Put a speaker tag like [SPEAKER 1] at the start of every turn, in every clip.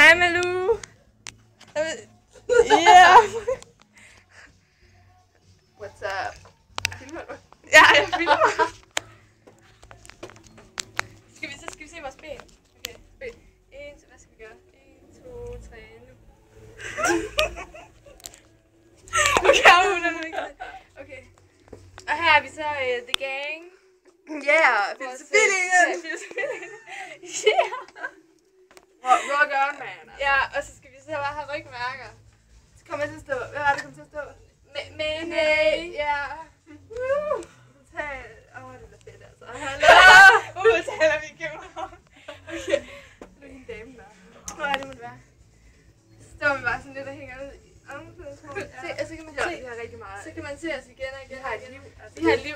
[SPEAKER 1] Hej Malou. Ja.
[SPEAKER 2] What's up? Filmer du?
[SPEAKER 1] Ja, jeg filmer. Skal vi se vores ben? Okay, ben. Hvad skal vi gøre? 1, 2, 3, nu. Okay. Og her er vi så The Gang.
[SPEAKER 2] Yeah, filosofilingen!
[SPEAKER 1] Yeah.
[SPEAKER 2] Rock on, man.
[SPEAKER 1] Ja, og så skal vi så bare have rygmærker.
[SPEAKER 2] Så kommer jeg til at stå. Hvad var det, kom til at stå?
[SPEAKER 1] Mayonnaise. Ja.
[SPEAKER 2] Total. Det bliver fedt, altså.
[SPEAKER 1] Taler vi i København. Okay.
[SPEAKER 2] Nu er en dame der.
[SPEAKER 1] Hvor er det, må det være? Så står vi bare sådan lidt og hænger ud i omklædningsrummet. Se, og så kan man se.
[SPEAKER 2] Vi har rigtig meget.
[SPEAKER 1] Så kan man se os igen og igen.
[SPEAKER 2] Vi har et liv.
[SPEAKER 1] Vi har et liv.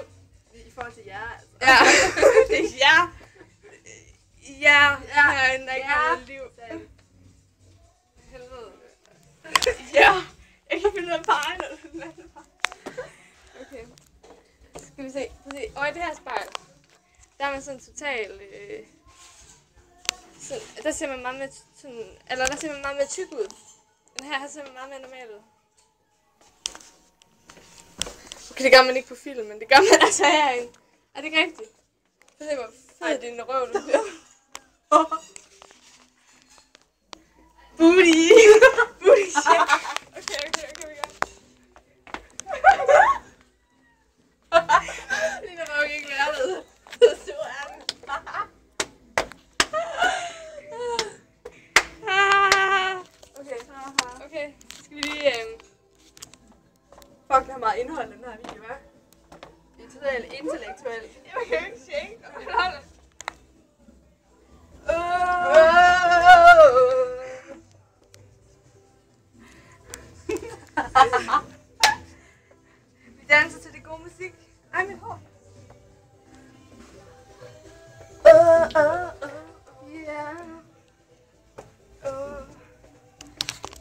[SPEAKER 2] I forhold til jer, altså.
[SPEAKER 1] Ja, det er jer. Ja, herinde, der ikke har noget liv. Helvede. Ja, jeg kan finde ud af at pege noget. Okay. Skal vi se. Og i det her spejl, der er man sådan total... der ser man meget mere sådan... Eller der ser man meget mere tyk ud. Den her ser man meget mere normal ud. Okay, det gør man ikke på film, men det gør man altså herinde. Er det ikke rigtigt? Så se, hvor fed din røv du bliver. Booty! Booty shit! Okay, vi gør. Lina var jo ikke lærlet. Så stor er den. Okay, skal vi lige...
[SPEAKER 2] Fuck, der er meget indhold, den her video, hva'? Det er totalt intellektuelt.
[SPEAKER 1] Jeg kan ikke shake. Hold Vi danser til det gode musik. Ej, mit hår.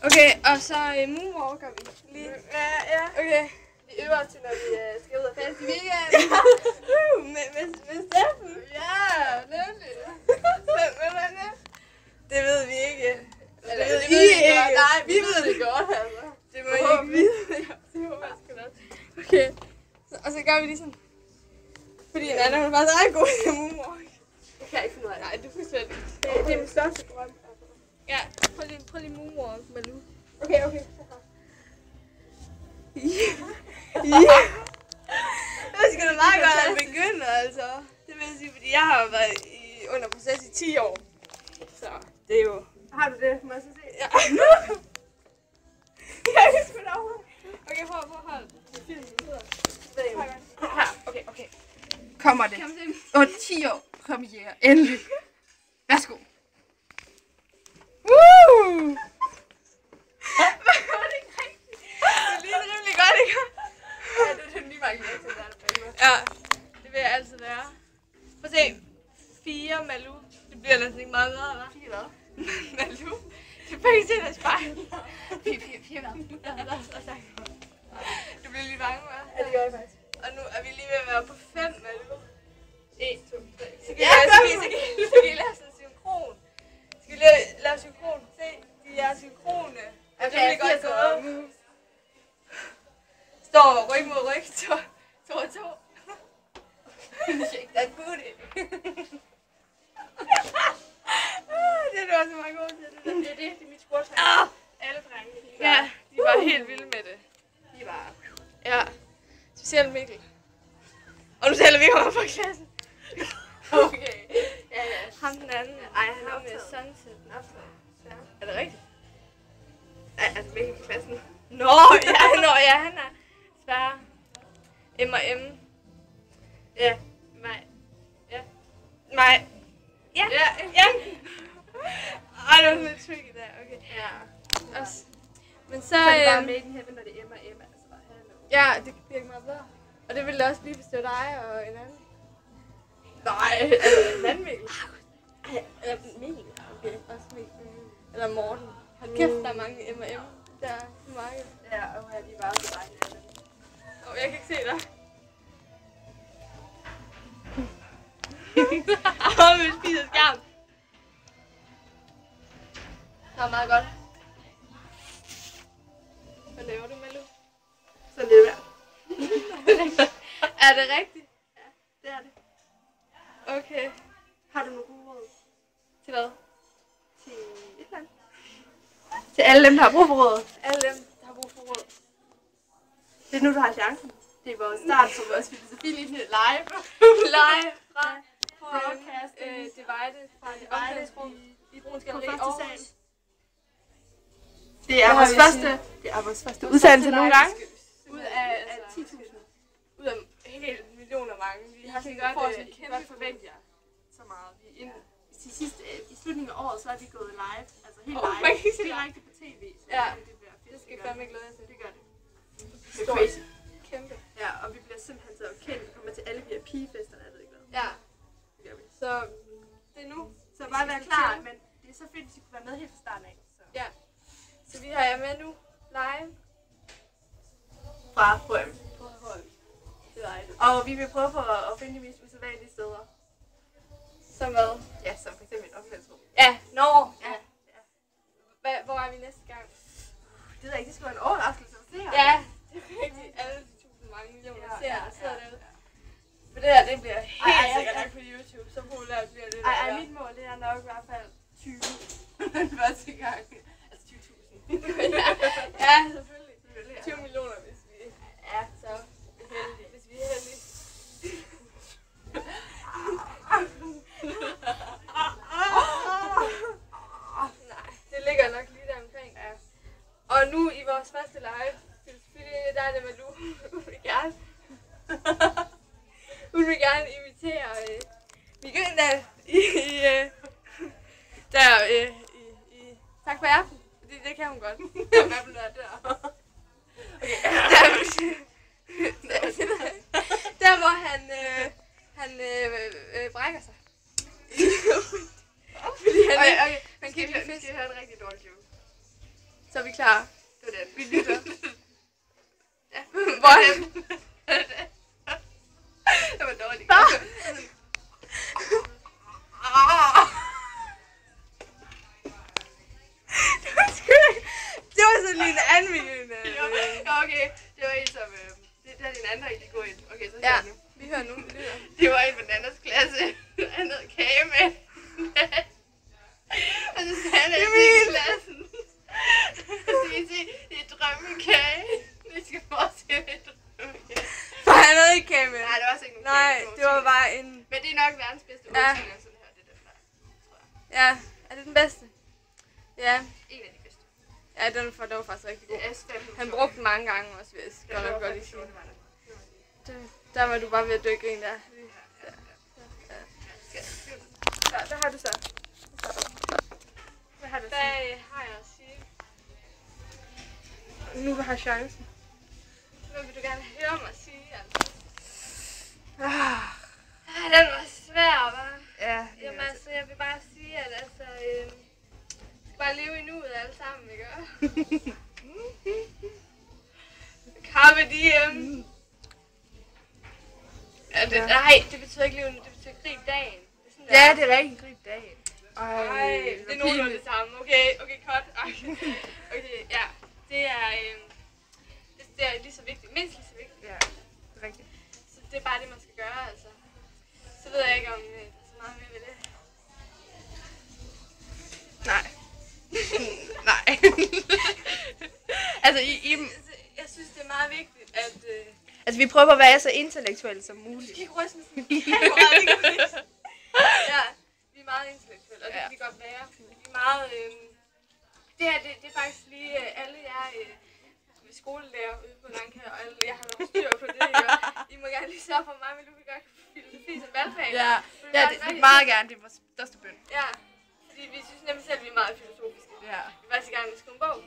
[SPEAKER 1] Okay, og så moonwalker vi lige.
[SPEAKER 2] Ja.
[SPEAKER 1] Okay.
[SPEAKER 2] Vi øver os til, når vi skal ud og fest i weekend.
[SPEAKER 1] Med Steffen.
[SPEAKER 2] Ja, nemlig.
[SPEAKER 1] Hvem er det? Det ved vi ikke.
[SPEAKER 2] Eller,
[SPEAKER 1] det ved
[SPEAKER 2] I ikke. Nej, vi ved det godt, altså.
[SPEAKER 1] Det må I ikke vide. Det håber jeg sgu da. Okay. Og så gør vi lige sådan. Fordi Anna, hun er faktisk ret god til moonwalk.
[SPEAKER 2] Det kan jeg ikke finde ud af.
[SPEAKER 1] Nej, det er fuldstændig.
[SPEAKER 2] Det er min største drøm.
[SPEAKER 1] Ja, prøv lige moonwalk, Malou.
[SPEAKER 2] Okay.
[SPEAKER 1] Ja. Det skal da meget godt at begynde, altså. Det vil jeg sige, fordi jeg har jo været under proces i 10 år. Så det er jo...
[SPEAKER 2] Har du det? Må jeg så se?
[SPEAKER 1] Ja. Jeg kan sgu da overhovedet. Okay, prøv at holde.
[SPEAKER 2] Her, okay. Kommer det. Og 10 år premiere. Endelig. Værsgo.
[SPEAKER 1] Woo! Var det ikke rigtigt? Det lyder rimelig godt, ikke?
[SPEAKER 2] Ja, det er den nye markering til der.
[SPEAKER 1] Ja, det vil jeg altid være. Prøv at se. 4 Malou. Det bliver næsten ikke meget bedre, hva'?
[SPEAKER 2] 4 hvad?
[SPEAKER 1] Malou. Det er ikke til at spejle. 4 Du bliver lige bange, hva'?
[SPEAKER 2] Ja, det gør jeg faktisk.
[SPEAKER 1] Og nu er vi lige ved at være på 5 Malou.
[SPEAKER 2] 1, 2, 3.
[SPEAKER 1] Så kan I lave sådan synkron. Skal vi lave synkron? Se, de er synkrone.
[SPEAKER 2] Okay,
[SPEAKER 1] det godt gået. Står ryg mod ryg. 2 og 2.
[SPEAKER 2] Shake that booty.
[SPEAKER 1] Det er du også meget god til.
[SPEAKER 2] Det er mit sportsvand. Alle drenge.
[SPEAKER 1] Ja, de var helt vilde med det.
[SPEAKER 2] De var...
[SPEAKER 1] Ja, specielt Mikkel. Og nu taler vi om fra klassen.
[SPEAKER 2] Okay. Ja.
[SPEAKER 1] Ham den anden.
[SPEAKER 2] Ej, han er
[SPEAKER 1] ham med
[SPEAKER 2] optaget.
[SPEAKER 1] Sunset.
[SPEAKER 2] Ja.
[SPEAKER 1] Er det rigtigt?
[SPEAKER 2] Er det med i klassen?
[SPEAKER 1] Nå, ja, han er svær. M&M.
[SPEAKER 2] Ja.
[SPEAKER 1] Nej.
[SPEAKER 2] Ja.
[SPEAKER 1] Nej. Ja. Ej, det var sådan lidt tricky der, okay.
[SPEAKER 2] Ja.
[SPEAKER 1] Også. Men så...
[SPEAKER 2] Så er det bare made in heaven, når det er M&M, altså. Hallo.
[SPEAKER 1] Ja, det bliver ikke meget bedre. Og det ville det også blive, hvis det var dig og en anden.
[SPEAKER 2] Nej, altså en anden Mikkel.
[SPEAKER 1] Eller Mikkel. Okay, også Mikkel. Eller Morten. Hold kæft, der er mange M&M der på markedet.
[SPEAKER 2] Ja, og her de er bare så dejlige.
[SPEAKER 1] Jeg kan ikke se dig. Vi spiser skærm. Det er meget godt. Hvad laver du, Malou?
[SPEAKER 2] Så lidt værd.
[SPEAKER 1] Er det rigtigt?
[SPEAKER 2] Ja, det er det.
[SPEAKER 1] Okay.
[SPEAKER 2] Har du nogle gode råd?
[SPEAKER 1] Til hvad?
[SPEAKER 2] Til et eller andet? Til alle dem, der har brug for råd.
[SPEAKER 1] Alle dem, der har brug for råd.
[SPEAKER 2] Det er nu, du har chancen. Det er vores start på vores filosofilinje live.
[SPEAKER 1] Live fra
[SPEAKER 2] Broadcast.
[SPEAKER 1] Divided fra det omklædningsrum i Bruns Galleri
[SPEAKER 2] På første
[SPEAKER 1] Aarhus.
[SPEAKER 2] sal. Det er vores første udsendelse nogle gange. Ud af 10.000.
[SPEAKER 1] Ud af helt millioner mange. Vi har sådan godt en kæmpe forventninger.
[SPEAKER 2] Så meget. I slutningen af året, så er vi gået live. Altså helt
[SPEAKER 1] Oh,
[SPEAKER 2] live. Direkte på tv.
[SPEAKER 1] Ja,
[SPEAKER 2] det bliver fedt.
[SPEAKER 1] det skal fandme glæde til.
[SPEAKER 2] Det gør det.
[SPEAKER 1] Det er crazy. Kæmpe.
[SPEAKER 2] Ja, og vi bliver simpelthen så kendt. Vi kommer til alle VIP-festerne, jeg ved ikke hvad.
[SPEAKER 1] Ja.
[SPEAKER 2] Det gør vi.
[SPEAKER 1] Så det er nu.
[SPEAKER 2] Så bare vær klar, men det er så fedt, hvis I kunne være med helt fra starten af. Så.
[SPEAKER 1] Ja. Så vi har jer med nu live
[SPEAKER 2] Fra HM.
[SPEAKER 1] på hold. Det var det.
[SPEAKER 2] Og vi vil prøve på at finde de mest usædvanlige steder.
[SPEAKER 1] Som hvad?
[SPEAKER 2] Ja, som for eksempel et omklædningsrum.
[SPEAKER 1] Ja, Norge.
[SPEAKER 2] Ja.
[SPEAKER 1] Hvor er vi næste gang?
[SPEAKER 2] Det ved jeg ikke, det skal være en overraskelse at se her.
[SPEAKER 1] Ja, det er rigtigt. Alle de tusind mange millioner seere, der sidder derude. Men det her, det bliver helt sikkert nok på YouTube. Så populært bliver det.
[SPEAKER 2] Ej, mit mål det er nok i hvert fald 20. Den første gang. Altså 20.000.
[SPEAKER 1] Ja, selvfølgelig. 20 millioner, hvis vi er så heldige. Hvis vi er heldige. Nej, det ligger nok lige der omkring. Ja. Og nu i vores første live, der er det med Lu. Hun vil gerne invitere Miguel tak for aften, fordi det kan hun godt.
[SPEAKER 2] Hvad er der?
[SPEAKER 1] Okay. Der hvor han brækker sig. Fordi han
[SPEAKER 2] vi skal høre en rigtig dårlig joke.
[SPEAKER 1] Så er vi klar.
[SPEAKER 2] Det var den.
[SPEAKER 1] Vi lytter. Ja. Hvor
[SPEAKER 2] Det var dårligt.
[SPEAKER 1] Det var sådan lige en anmeldende.
[SPEAKER 2] Okay, det var en som... det er din anden, der ikke går ind. Okay, så
[SPEAKER 1] Ja,
[SPEAKER 2] nu.
[SPEAKER 1] vi hører nu. Vi lytter.
[SPEAKER 2] Det var en på den andres klasse. Han havde kage med. Og så sagde han, at i klassen. Så kan I se, det er drømmekage. Det skal fortsætte med drømmekage.
[SPEAKER 1] For han havde ikke kage med.
[SPEAKER 2] Nej, det var altså ikke nogen
[SPEAKER 1] Nej,
[SPEAKER 2] kage.
[SPEAKER 1] det var bare en...
[SPEAKER 2] Men det er nok verdens bedste undskyldning, sådan her. Det er den der, tror jeg.
[SPEAKER 1] Ja, er det den bedste? Ja.
[SPEAKER 2] En af de bedste.
[SPEAKER 1] Ja, den var faktisk rigtig god.
[SPEAKER 2] Det er spændende.
[SPEAKER 1] Han brugte den mange gange også, hvis jeg godt nok godt lige sige. Der var du bare ved at dykke en der.
[SPEAKER 2] Ja, hvad har du så? Hvad har du så?
[SPEAKER 1] Hvad har jeg at sige?
[SPEAKER 2] Nu har jeg chancen.
[SPEAKER 1] Hvad vil du gerne høre mig sige, altså? Den var svær, hva'?
[SPEAKER 2] Ja.
[SPEAKER 1] Jamen altså, jeg vil bare sige, at altså... vi skal bare leve i nuet alle sammen, ikke? Carpe diem. Ja, nej, det betyder ikke leve nu, det betyder grib dagen.
[SPEAKER 2] Ja, det er rigtig grib dagen.
[SPEAKER 1] Ej, det er nogenlunde det samme. Okay, cut. Okay, ja. Det er lige så vigtigt. Mindst lige så vigtigt.
[SPEAKER 2] Ja, det er rigtigt.
[SPEAKER 1] Så det er bare det, man skal gøre, altså. Så ved jeg ikke, om der er så meget mere ved det.
[SPEAKER 2] Nej. Nej. Altså,
[SPEAKER 1] Jeg synes, det er meget vigtigt, at...
[SPEAKER 2] altså, vi prøver at være så intellektuelle som muligt.
[SPEAKER 1] Du kan ikke ryste med sådan en kamera, det kan vi ikke. Ja, vi er meget intellektuelle, og det kan vi godt være. Vi er meget... Det her, det er faktisk lige alle jer skolelærer ude på Langkær, og alle, jeg har nok styr på det, ikke? I må gerne lige sørge for mig, men du kan godt filosofi som valgfag.
[SPEAKER 2] Ja, det er meget gerne, det er vores største bøn.
[SPEAKER 1] Ja, fordi vi synes nemlig selv, at vi er meget filosofiske.
[SPEAKER 2] Ja.
[SPEAKER 1] Vi er faktisk i gang med at skrive en bog,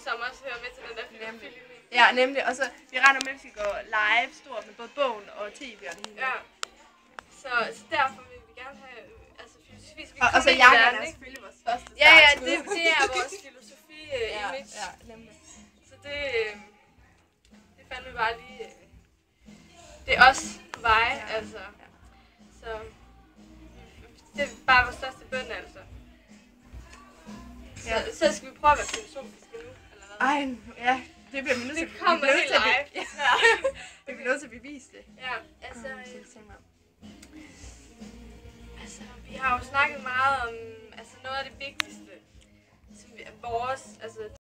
[SPEAKER 1] som også hører med til den der filosofi.
[SPEAKER 2] Ja, nemlig. Og så, vi regner med, at vi skal gå live stort med både bogen og tv og det hele.
[SPEAKER 1] Ja, så derfor vil vi gerne have, altså filosofi.
[SPEAKER 2] Og så jakkerne er selvfølgelig vores første start.
[SPEAKER 1] Ja, det er vores filosofi-image.
[SPEAKER 2] Ja, nemlig.
[SPEAKER 1] Så det fandt vi bare lige, det er os på vej, altså. Så det er bare vores største bøn, altså. Så skal vi prøve at være filosofiske nu, eller hvad?
[SPEAKER 2] Ej, ja, det bliver vi nødt til.
[SPEAKER 1] Det kommer helt live. Ja.
[SPEAKER 2] Vi bliver nødt til at bevise det.
[SPEAKER 1] Ja, altså, vi har jo snakket meget om, altså noget af det vigtigste, som vores, altså